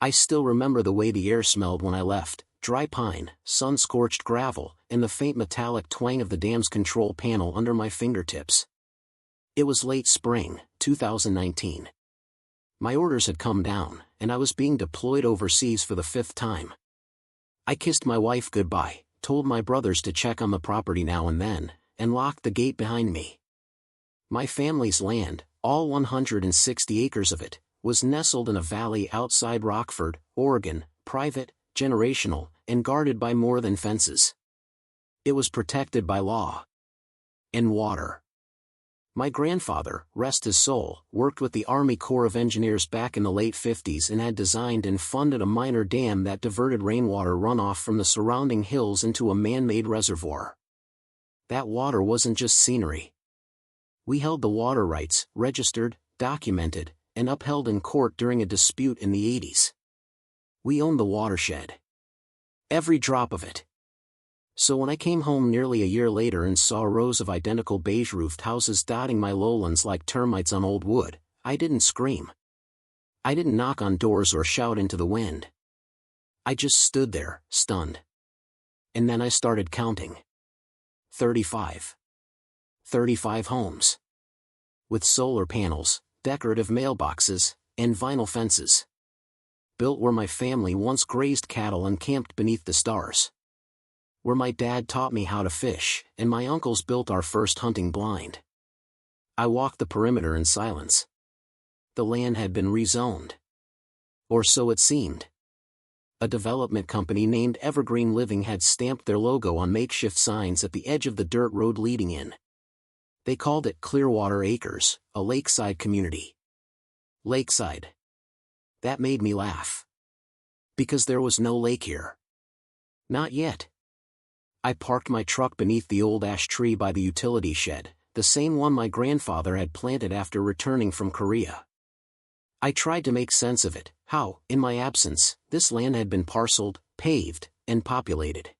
I still remember the way the air smelled when I left: dry pine, sun-scorched gravel, and the faint metallic twang of the dam's control panel under my fingertips. It was late spring, 2019. My orders had come down, and I was being deployed overseas for the 5th time. I kissed my wife goodbye, told my brothers to check on the property now and then, and locked the gate behind me. My family's land, all 160 acres of it, was nestled in a valley outside Rockford, Oregon, private, generational, and guarded by more than fences. It was protected by law and water. My grandfather, rest his soul, worked with the Army Corps of Engineers back in the late 50s and had designed and funded a minor dam that diverted rainwater runoff from the surrounding hills into a man-made reservoir. That water wasn't just scenery. We held the water rights, registered, documented, and upheld in court during a dispute in the 80s. We owned the watershed. Every drop of it. So when I came home nearly a year later and saw rows of identical beige-roofed houses dotting my lowlands like termites on old wood, I didn't scream. I didn't knock on doors or shout into the wind. I just stood there, stunned. And then I started counting. 35. 35 homes. With solar panels, decorative mailboxes, and vinyl fences. Built where my family once grazed cattle and camped beneath the stars. Where my dad taught me how to fish, and my uncles built our first hunting blind. I walked the perimeter in silence. The land had been rezoned. Or so it seemed. A development company named Evergreen Living had stamped their logo on makeshift signs at the edge of the dirt road leading in. They called it Clearwater Acres, a lakeside community. Lakeside. That made me laugh. Because there was no lake here. Not yet. I parked my truck beneath the old ash tree by the utility shed, the same one my grandfather had planted after returning from Korea. I tried to make sense of it, how, in my absence, this land had been parceled, paved, and populated.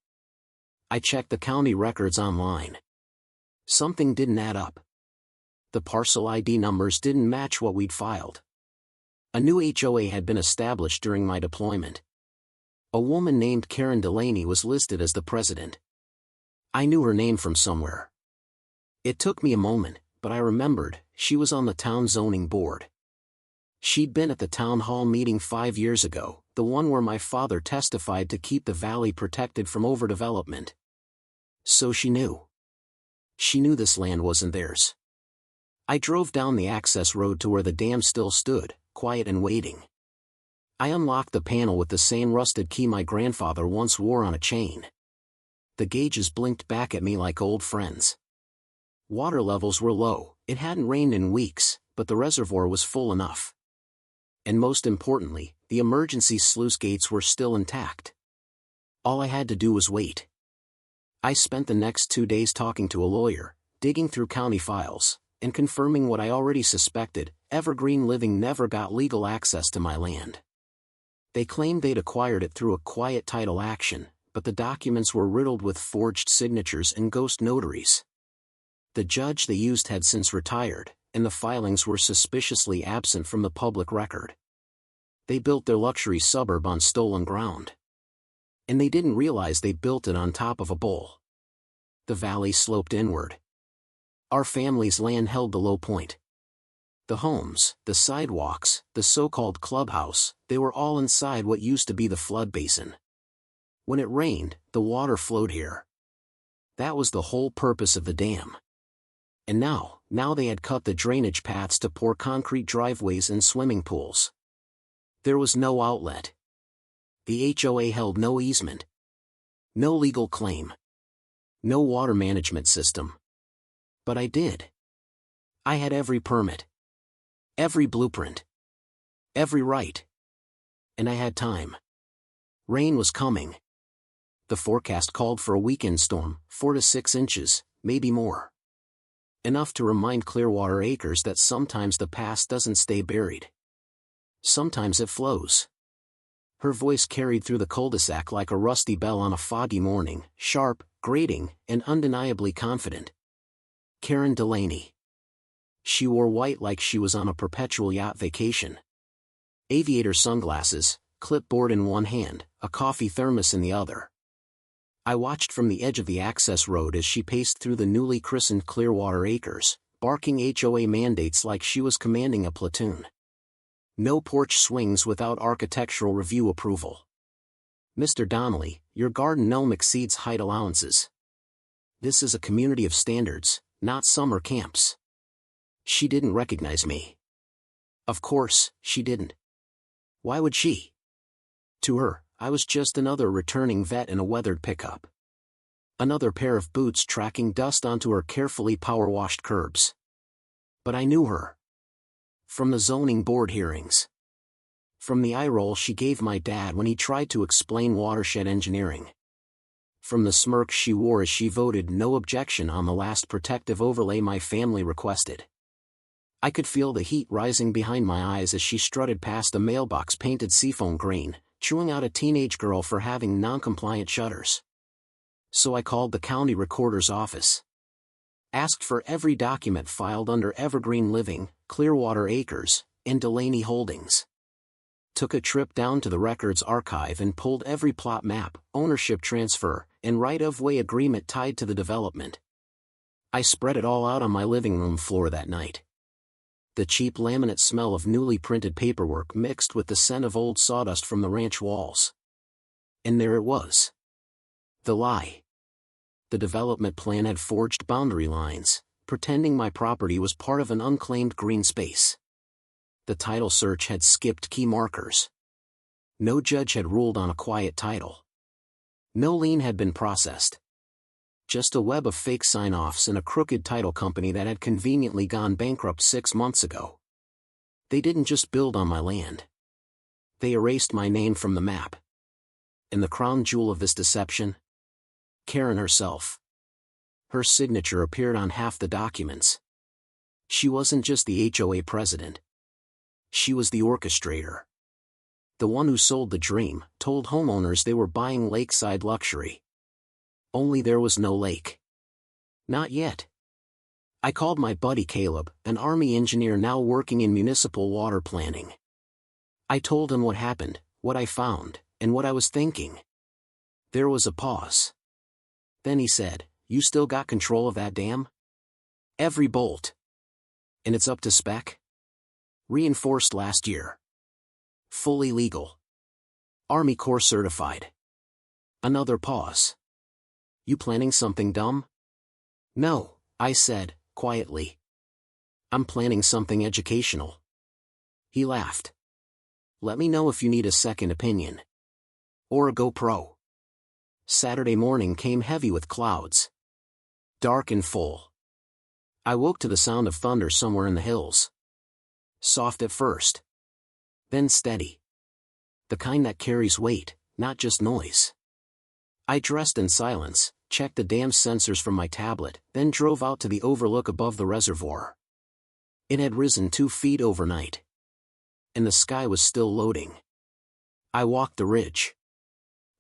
I checked the county records online. Something didn't add up. The parcel ID numbers didn't match what we'd filed. A new HOA had been established during my deployment. A woman named Karen Delaney was listed as the president. I knew her name from somewhere. It took me a moment, but I remembered, she was on the town zoning board. She'd been at the town hall meeting 5 years ago, the one where my father testified to keep the valley protected from overdevelopment. So she knew. She knew this land wasn't theirs. I drove down the access road to where the dam still stood, quiet and waiting. I unlocked the panel with the same rusted key my grandfather once wore on a chain. The gauges blinked back at me like old friends. Water levels were low, it hadn't rained in weeks, but the reservoir was full enough. And most importantly, the emergency sluice gates were still intact. All I had to do was wait. I spent the next 2 days talking to a lawyer, digging through county files, and confirming what I already suspected: Evergreen Living never got legal access to my land. They claimed they'd acquired it through a quiet title action, but the documents were riddled with forged signatures and ghost notaries. The judge they used had since retired, and the filings were suspiciously absent from the public record. They built their luxury suburb on stolen ground. And they didn't realize they built it on top of a bowl. The valley sloped inward. Our family's land held the low point. The homes, the sidewalks, the so-called clubhouse, they were all inside what used to be the flood basin. When it rained, the water flowed here. That was the whole purpose of the dam. And now they had cut the drainage paths to pour concrete driveways and swimming pools. There was no outlet. The HOA held no easement. No legal claim. No water management system. But I did. I had every permit. Every blueprint. Every right. And I had time. Rain was coming. The forecast called for a weekend storm, 4 to 6 inches, maybe more. Enough to remind Clearwater Acres that sometimes the past doesn't stay buried. Sometimes it flows. Her voice carried through the cul-de-sac like a rusty bell on a foggy morning, sharp, grating, and undeniably confident. Karen Delaney. She wore white like she was on a perpetual yacht vacation. Aviator sunglasses, clipboard in one hand, a coffee thermos in the other. I watched from the edge of the access road as she paced through the newly christened Clearwater Acres, barking HOA mandates like she was commanding a platoon. No porch swings without architectural review approval. Mr. Donnelly, your garden gnome exceeds height allowances. This is a community of standards, not summer camps. She didn't recognize me. Of course, she didn't. Why would she? To her, I was just another returning vet in a weathered pickup. Another pair of boots tracking dust onto her carefully power-washed curbs. But I knew her. From the zoning board hearings. From the eye roll she gave my dad when he tried to explain watershed engineering. From the smirk she wore as she voted no objection on the last protective overlay my family requested. I could feel the heat rising behind my eyes as she strutted past a mailbox painted seafoam green, chewing out a teenage girl for having non-compliant shutters. So I called the county recorder's office. Asked for every document filed under Evergreen Living, Clearwater Acres, and Delaney Holdings. Took a trip down to the records archive and pulled every plot map, ownership transfer, and right-of-way agreement tied to the development. I spread it all out on my living room floor that night. The cheap laminate smell of newly printed paperwork mixed with the scent of old sawdust from the ranch walls. And there it was. The lie. The development plan had forged boundary lines, pretending my property was part of an unclaimed green space. The title search had skipped key markers. No judge had ruled on a quiet title. No lien had been processed. Just a web of fake sign-offs and a crooked title company that had conveniently gone bankrupt 6 months ago. They didn't just build on my land. They erased my name from the map. And the crown jewel of this deception? Karen herself. Her signature appeared on half the documents. She wasn't just the HOA president. She was the orchestrator. The one who sold the dream, told homeowners they were buying lakeside luxury. Only there was no lake. Not yet. I called my buddy Caleb, an Army engineer now working in municipal water planning. I told him what happened, what I found, and what I was thinking. There was a pause. Then he said, "You still got control of that dam?" "Every bolt. And it's up to spec? Reinforced last year. Fully legal. Army Corps certified." Another pause. "You planning something dumb?" "No," I said, quietly. "I'm planning something educational." He laughed. "Let me know if you need a second opinion. Or a GoPro." Saturday morning came heavy with clouds. Dark and full. I woke to the sound of thunder somewhere in the hills. Soft at first. Then steady. The kind that carries weight, not just noise. I dressed in silence, checked the dam's sensors from my tablet, then drove out to the overlook above the reservoir. It had risen 2 feet overnight. And the sky was still loading. I walked the ridge.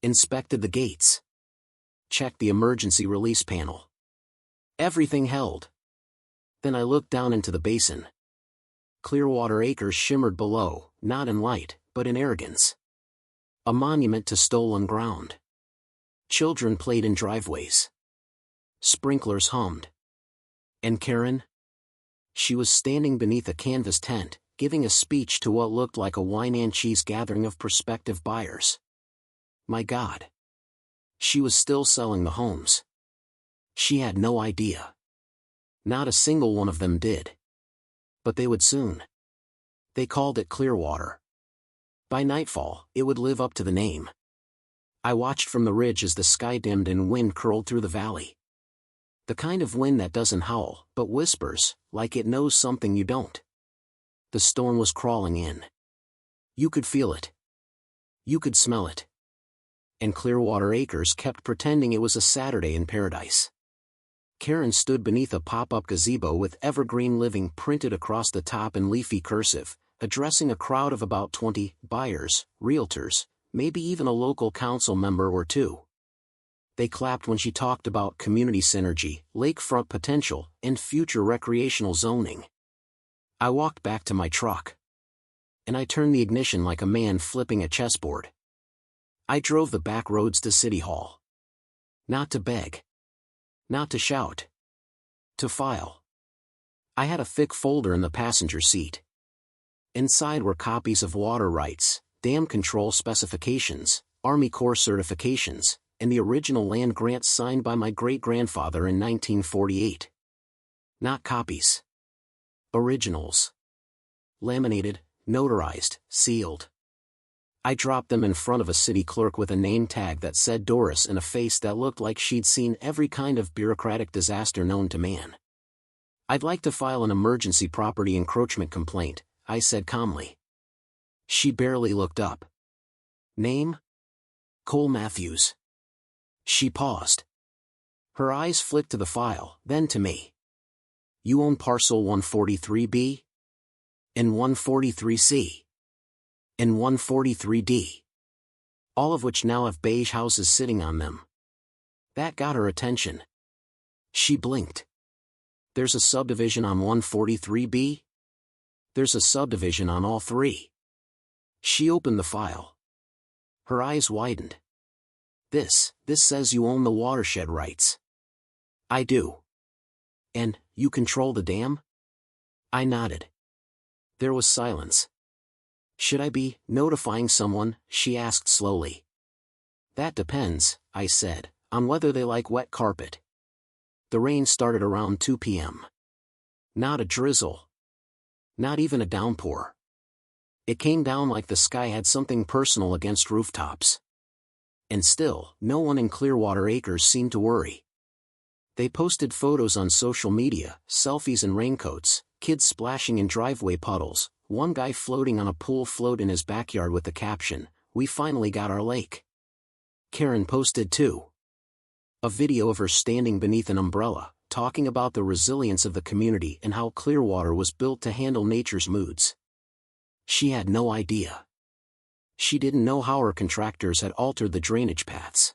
Inspected the gates. Checked the emergency release panel. Everything held. Then I looked down into the basin. Clearwater Acres shimmered below, not in light, but in arrogance. A monument to stolen ground. Children played in driveways. Sprinklers hummed. And Karen? She was standing beneath a canvas tent, giving a speech to what looked like a wine and cheese gathering of prospective buyers. My God. She was still selling the homes. She had no idea. Not a single one of them did. But they would soon. They called it Clearwater. By nightfall, it would live up to the name. I watched from the ridge as the sky dimmed and wind curled through the valley. The kind of wind that doesn't howl, but whispers, like it knows something you don't. The storm was crawling in. You could feel it. You could smell it. And Clearwater Acres kept pretending it was a Saturday in paradise. Karen stood beneath a pop-up gazebo with Evergreen Living printed across the top in leafy cursive, addressing a crowd of about 20 buyers, realtors, maybe even a local council member or two. They clapped when she talked about community synergy, lakefront potential, and future recreational zoning. I walked back to my truck. and I turned the ignition like a man flipping a chessboard. I drove the back roads to City Hall. Not to beg. Not to shout. To file. I had a thick folder in the passenger seat. Inside were copies of water rights, dam control specifications, Army Corps certifications, and the original land grants signed by my great-grandfather in 1948. Not copies. Originals. Laminated, notarized, sealed. I dropped them in front of a city clerk with a name tag that said Doris and a face that looked like she'd seen every kind of bureaucratic disaster known to man. "I'd like to file an emergency property encroachment complaint," I said calmly. She barely looked up. "Name?" "Cole Matthews." She paused. Her eyes flicked to the file, then to me. "You own parcel 143B? And 143C? And 143D? All of which now have beige houses sitting on them." That got her attention. She blinked. "There's a subdivision on 143B? There's a subdivision on all three." She opened the file. Her eyes widened. This says you own the watershed rights." "I do." "And you control the dam?" I nodded. There was silence. "Should I be notifying someone?" she asked slowly. "That depends," I said, "on whether they like wet carpet." The rain started around 2 p.m. Not a drizzle. Not even a downpour. It came down like the sky had something personal against rooftops. And still, no one in Clearwater Acres seemed to worry. They posted photos on social media, selfies in raincoats, kids splashing in driveway puddles, one guy floating on a pool float in his backyard with the caption, "We finally got our lake." Karen posted too. A video of her standing beneath an umbrella, talking about the resilience of the community and how Clearwater was built to handle nature's moods. She had no idea. She didn't know how her contractors had altered the drainage paths.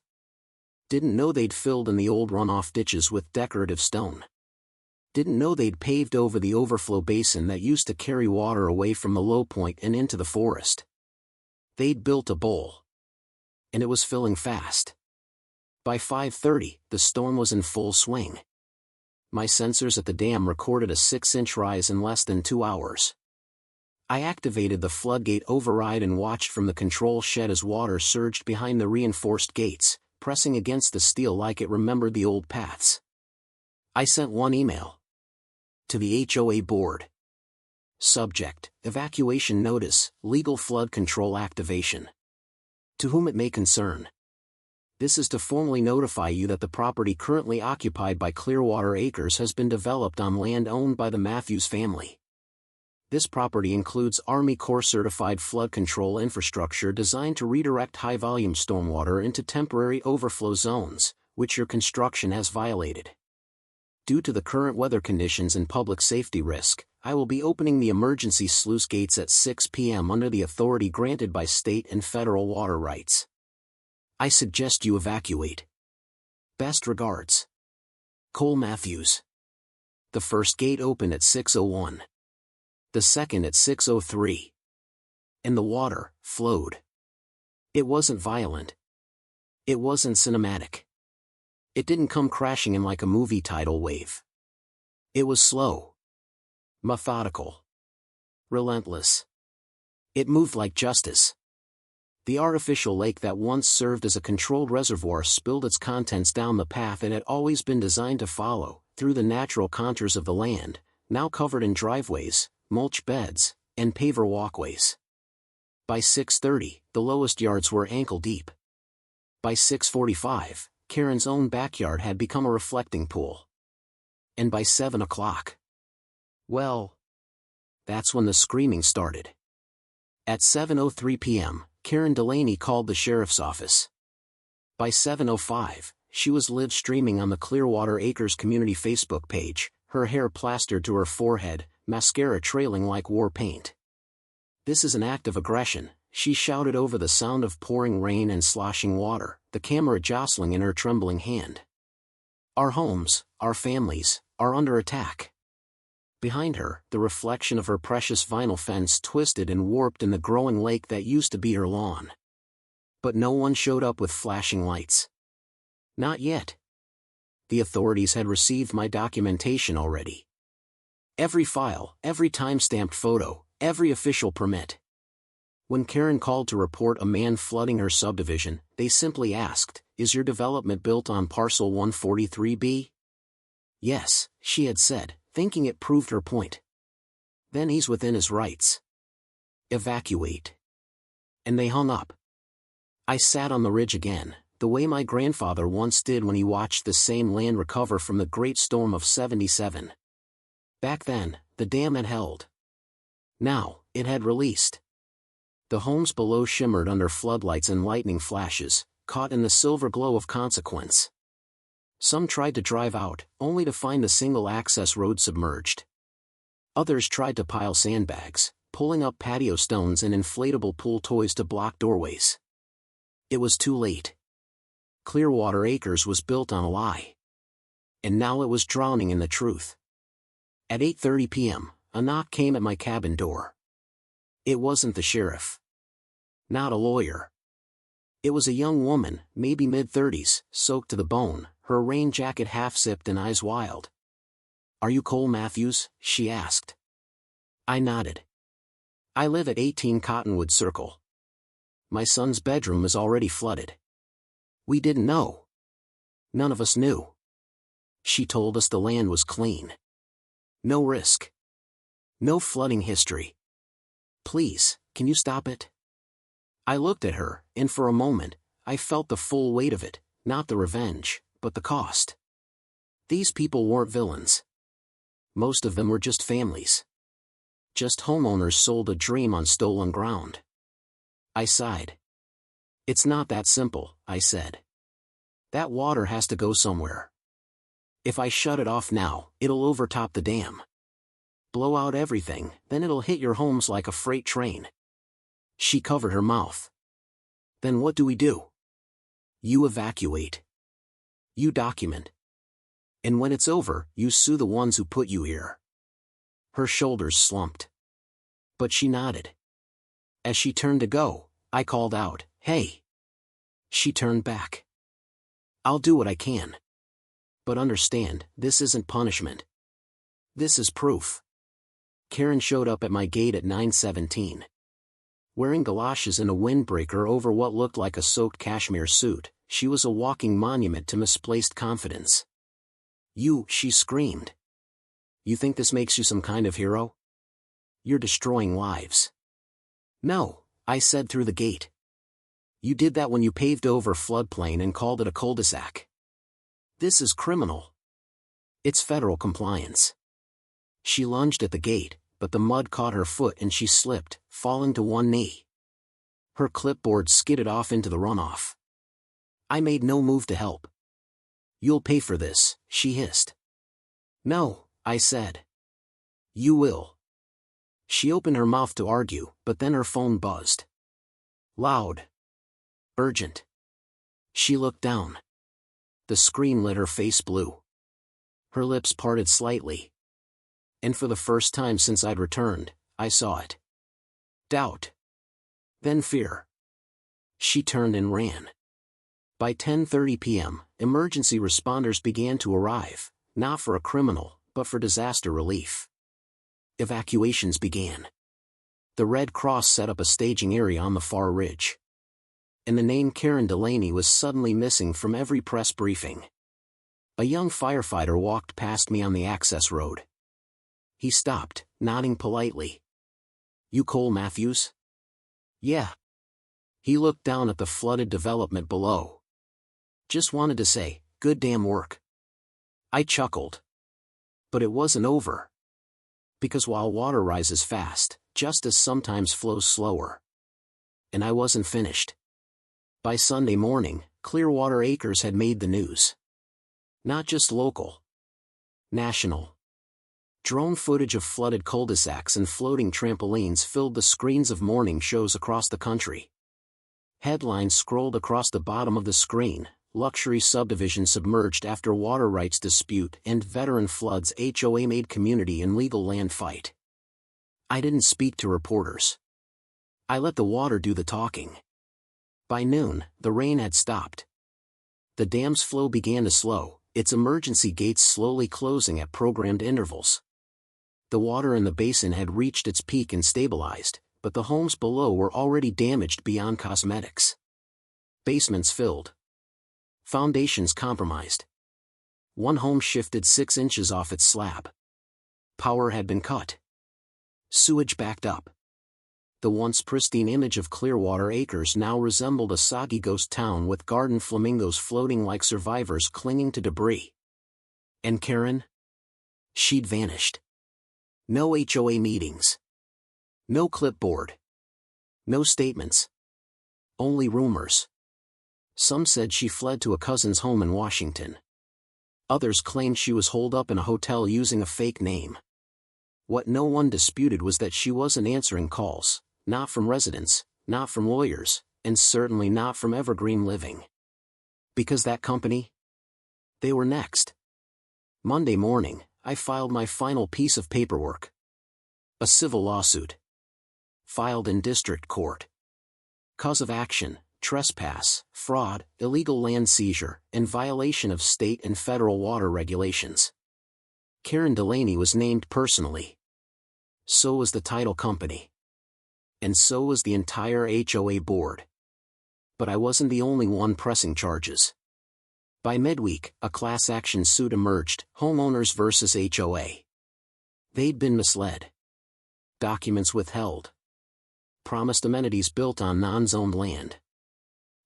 Didn't know they'd filled in the old runoff ditches with decorative stone. Didn't know they'd paved over the overflow basin that used to carry water away from the low point and into the forest. They'd built a bowl. And it was filling fast. By 5:30, the storm was in full swing. My sensors at the dam recorded a 6-inch rise in less than 2 hours. I activated the floodgate override and watched from the control shed as water surged behind the reinforced gates, pressing against the steel like it remembered the old paths. I sent one email. To the HOA board. Subject: Evacuation Notice, Legal Flood Control Activation. To whom it may concern. This is to formally notify you that the property currently occupied by Clearwater Acres has been developed on land owned by the Matthews family. This property includes Army Corps certified flood control infrastructure designed to redirect high-volume stormwater into temporary overflow zones, which your construction has violated. Due to the current weather conditions and public safety risk, I will be opening the emergency sluice gates at 6 p.m. under the authority granted by state and federal water rights. I suggest you evacuate. Best regards. Cole Matthews. The first gate opened at 6:01. The second at 6:03. And the water flowed. It wasn't violent. It wasn't cinematic. It didn't come crashing in like a movie tidal wave. It was slow. Methodical. Relentless. It moved like justice. The artificial lake that once served as a controlled reservoir spilled its contents down the path it had always been designed to follow, through the natural contours of the land, now covered in driveways, mulch beds, and paver walkways. By 6:30, the lowest yards were ankle-deep. By 6:45, Karen's own backyard had become a reflecting pool. And by 7 o'clock, well, that's when the screaming started. At 7:03 p.m., Karen Delaney called the sheriff's office. By 7:05, she was live streaming on the Clearwater Acres community Facebook page, her hair plastered to her forehead, mascara trailing like war paint. "This is an act of aggression," she shouted over the sound of pouring rain and sloshing water, the camera jostling in her trembling hand. "Our homes, our families, are under attack. Behind her, the reflection of her precious vinyl fence twisted and warped in the growing lake that used to be her lawn. But no one showed up with flashing lights. Not yet. The authorities had received my documentation already. Every file, every time-stamped photo, every official permit. When Karen called to report a man flooding her subdivision, they simply asked, "Is your development built on parcel 143B?" Yes, she had said, thinking it proved her point. Then he's within his rights. Evacuate. And they hung up. I sat on the ridge again, the way my grandfather once did when he watched the same land recover from the Great Storm of '77. Back then, the dam had held. Now, it had released. The homes below shimmered under floodlights and lightning flashes, caught in the silver glow of consequence. Some tried to drive out, only to find the single-access road submerged. Others tried to pile sandbags, pulling up patio stones and inflatable pool toys to block doorways. It was too late. Clearwater Acres was built on a lie. And now it was drowning in the truth. At 8:30 p.m., a knock came at my cabin door. It wasn't the sheriff. Not a lawyer. It was a young woman, maybe mid-30s, soaked to the bone, her rain jacket half-zipped and eyes wild. "Are you Cole Matthews?" she asked. I nodded. "I live at 18 Cottonwood Circle. My son's bedroom is already flooded." We didn't know. None of us knew. She told us the land was clean. No risk. No flooding history. "Please, can you stop it?" I looked at her, and for a moment, I felt the full weight of it, not the revenge, but the cost. These people weren't villains. Most of them were just families. Just homeowners sold a dream on stolen ground. I sighed. "It's not that simple," I said. "That water has to go somewhere. If I shut it off now, it'll overtop the dam. Blow out everything, then it'll hit your homes like a freight train." She covered her mouth. "Then what do we do?" "You evacuate. You document. And when it's over, you sue the ones who put you here." Her shoulders slumped. But she nodded. As she turned to go, I called out, "Hey." She turned back. "I'll do what I can. But understand, this isn't punishment. This is proof." Karen showed up at my gate at 9:17. Wearing galoshes and a windbreaker over what looked like a soaked cashmere suit, she was a walking monument to misplaced confidence. "You," she screamed. "You think this makes you some kind of hero? You're destroying lives." "No," I said through the gate. "You did that when you paved over floodplain and called it a cul-de-sac. This is criminal. It's federal compliance." She lunged at the gate, but the mud caught her foot and she slipped, falling to one knee. Her clipboard skidded off into the runoff. I made no move to help. "You'll pay for this," she hissed. "No," I said. "You will." She opened her mouth to argue, but then her phone buzzed. Loud. Urgent. She looked down. The screen lit her face blue. Her lips parted slightly. And for the first time since I'd returned, I saw it. Doubt. Then fear. She turned and ran. By 10:30 p.m., emergency responders began to arrive, not for a criminal, but for disaster relief. Evacuations began. The Red Cross set up a staging area on the far ridge. And the name Karen Delaney was suddenly missing from every press briefing. A young firefighter walked past me on the access road. He stopped, nodding politely. "You Cole Matthews?" "Yeah." He looked down at the flooded development below. "Just wanted to say, good damn work." I chuckled. But it wasn't over. Because while water rises fast, justice sometimes flows slower. And I wasn't finished. By Sunday morning, Clearwater Acres had made the news. Not just local. National. Drone footage of flooded cul-de-sacs and floating trampolines filled the screens of morning shows across the country. Headlines scrolled across the bottom of the screen, luxury subdivision submerged after water rights dispute and veteran floods. HOA made community and legal land fight. I didn't speak to reporters. I let the water do the talking. By noon, the rain had stopped. The dam's flow began to slow, its emergency gates slowly closing at programmed intervals. The water in the basin had reached its peak and stabilized, but the homes below were already damaged beyond cosmetics. Basements filled. Foundations compromised. One home shifted 6 inches off its slab. Power had been cut. Sewage backed up. The once pristine image of Clearwater Acres now resembled a soggy ghost town with garden flamingos floating like survivors clinging to debris. And Karen? She'd vanished. No HOA meetings. No clipboard. No statements. Only rumors. Some said she fled to a cousin's home in Washington. Others claimed she was holed up in a hotel using a fake name. What no one disputed was that she wasn't answering calls, not from residents, not from lawyers, and certainly not from Evergreen Living. Because that company? They were next. Monday morning, I filed my final piece of paperwork. A civil lawsuit. Filed in district court. Cause of action: trespass, fraud, illegal land seizure, and violation of state and federal water regulations. Karen Delaney was named personally. So was the title company. And so was the entire HOA board. But I wasn't the only one pressing charges. By midweek, a class action suit emerged, homeowners versus HOA. They'd been misled. Documents withheld. Promised amenities built on non-zoned land.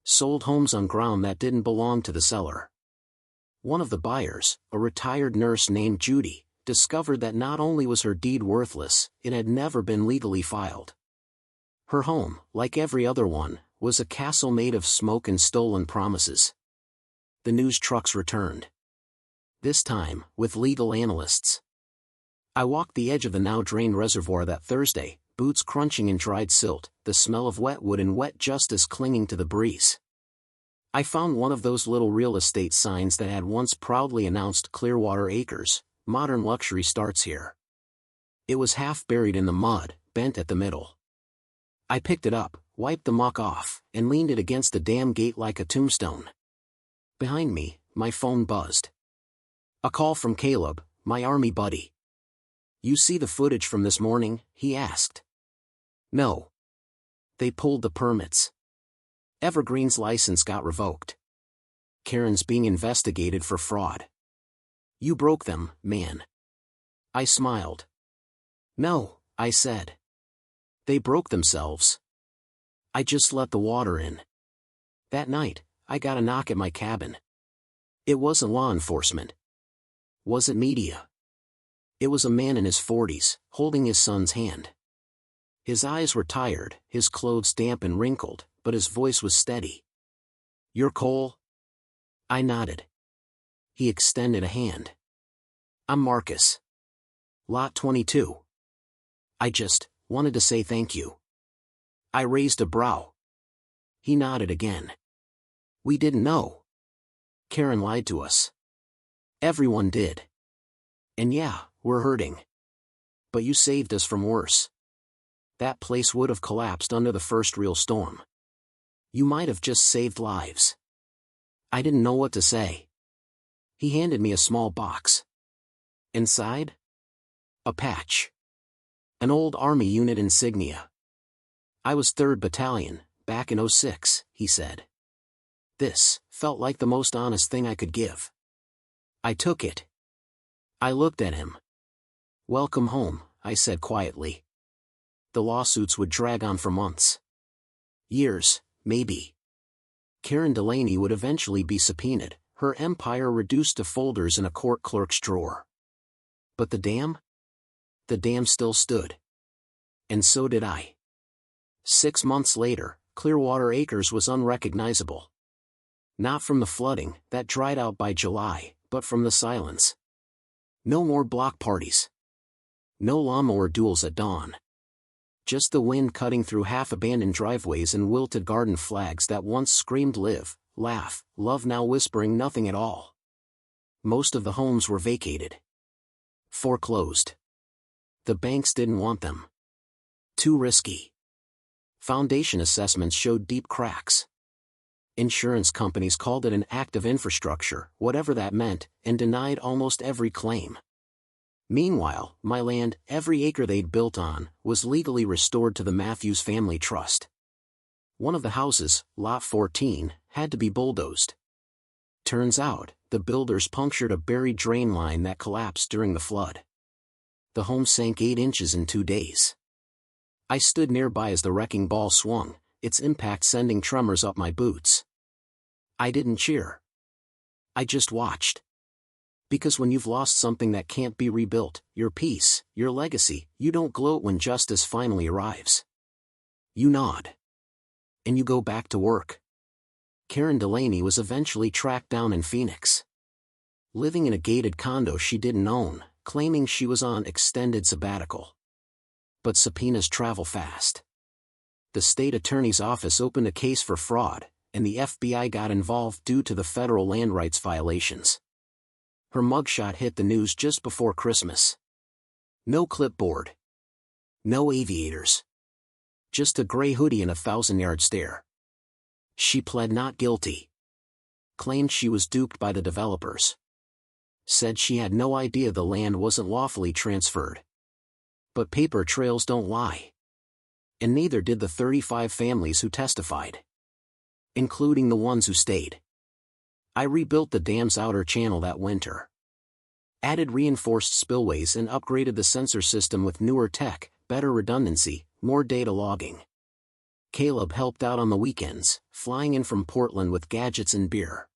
Sold homes on ground that didn't belong to the seller. One of the buyers, a retired nurse named Judy, discovered that not only was her deed worthless, it had never been legally filed. Her home, like every other one, was a castle made of smoke and stolen promises. The news trucks returned. This time, with legal analysts. I walked the edge of the now-drained reservoir that Thursday, boots crunching in dried silt, the smell of wet wood and wet justice clinging to the breeze. I found one of those little real estate signs that had once proudly announced Clearwater Acres, modern luxury starts here. It was half buried in the mud, bent at the middle. I picked it up, wiped the muck off, and leaned it against the dam gate like a tombstone. Behind me, my phone buzzed. A call from Caleb, my army buddy. "You see the footage from this morning?" he asked. No. They pulled the permits. Evergreen's license got revoked. Karen's being investigated for fraud. "You broke them, man." I smiled. "No," I said. "They broke themselves. I just let the water in." That night, I got a knock at my cabin. It wasn't law enforcement. Was it media? It was a man in his 40s, holding his son's hand. His eyes were tired, his clothes damp and wrinkled, but his voice was steady. "You're Cole?" I nodded. He extended a hand. "I'm Marcus. Lot 22. I just wanted to say thank you." I raised a brow. He nodded again. "We didn't know. Karen lied to us. Everyone did. And yeah, we're hurting. But you saved us from worse. That place would have collapsed under the first real storm. You might have just saved lives." I didn't know what to say. He handed me a small box. Inside? A patch. An old Army unit insignia. "I was 3rd Battalion, back in '06, he said. This felt like the most honest thing I could give. I took it. I looked at him. "Welcome home," I said quietly. The lawsuits would drag on for months. Years, maybe. Karen Delaney would eventually be subpoenaed, her empire reduced to folders in a court clerk's drawer. But the dam? The dam still stood. And so did I. 6 months later, Clearwater Acres was unrecognizable. Not from the flooding, that dried out by July, but from the silence. No more block parties. No lawnmower duels at dawn. Just the wind cutting through half-abandoned driveways and wilted garden flags that once screamed "Live, laugh, love now whispering nothing at all. Most of the homes were vacated. Foreclosed. The banks didn't want them. Too risky. Foundation assessments showed deep cracks. Insurance companies called it an active infrastructure, whatever that meant, and denied almost every claim. Meanwhile, my land, every acre they'd built on, was legally restored to the Matthews Family Trust. One of the houses, Lot 14, had to be bulldozed. Turns out, the builders punctured a buried drain line that collapsed during the flood. The home sank 8 inches in 2 days. I stood nearby as the wrecking ball swung, its impact sending tremors up my boots. I didn't cheer. I just watched. Because when you've lost something that can't be rebuilt, your peace, your legacy, you don't gloat when justice finally arrives. You nod. And you go back to work. Karen Delaney was eventually tracked down in Phoenix. Living in a gated condo she didn't own, claiming she was on extended sabbatical. But subpoenas travel fast. The state attorney's office opened a case for fraud, and the FBI got involved due to the federal land rights violations. Her mugshot hit the news just before Christmas. No clipboard. No aviators. Just a gray hoodie and a 1,000-yard stare. She pled not guilty. Claimed she was duped by the developers. Said she had no idea the land wasn't lawfully transferred. But paper trails don't lie. And neither did the 35 families who testified. Including the ones who stayed. I rebuilt the dam's outer channel that winter. Added reinforced spillways and upgraded the sensor system with newer tech, better redundancy, more data logging. Caleb helped out on the weekends, flying in from Portland with gadgets and beer.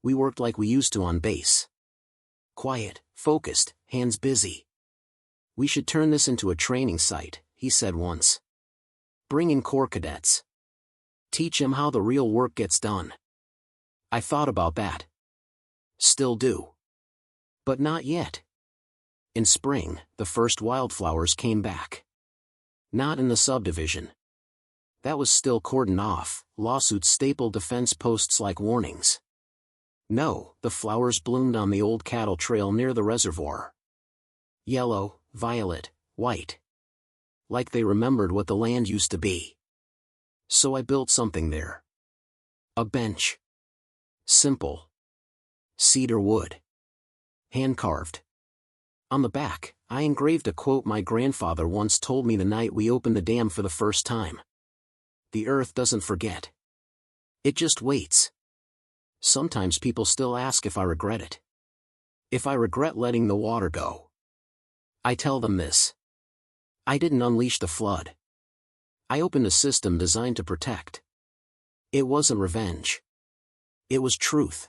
We worked like we used to on base. Quiet, focused, hands busy. We should turn this into a training site, he said once. Bring in Corps cadets. Teach them how the real work gets done. I thought about that. Still do. But not yet. In spring, the first wildflowers came back. Not in the subdivision. That was still cordoned off, lawsuits stapled defense posts like warnings. No, the flowers bloomed on the old cattle trail near the reservoir. Yellow, violet, white. Like they remembered what the land used to be. So I built something there. A bench. Simple. Cedar wood. Hand-carved. On the back, I engraved a quote my grandfather once told me the night we opened the dam for the first time. The earth doesn't forget. It just waits. Sometimes people still ask if I regret it. If I regret letting the water go. I tell them this. I didn't unleash the flood. I opened a system designed to protect. It wasn't revenge. It was truth.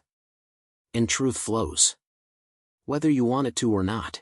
And truth flows. Whether you want it to or not.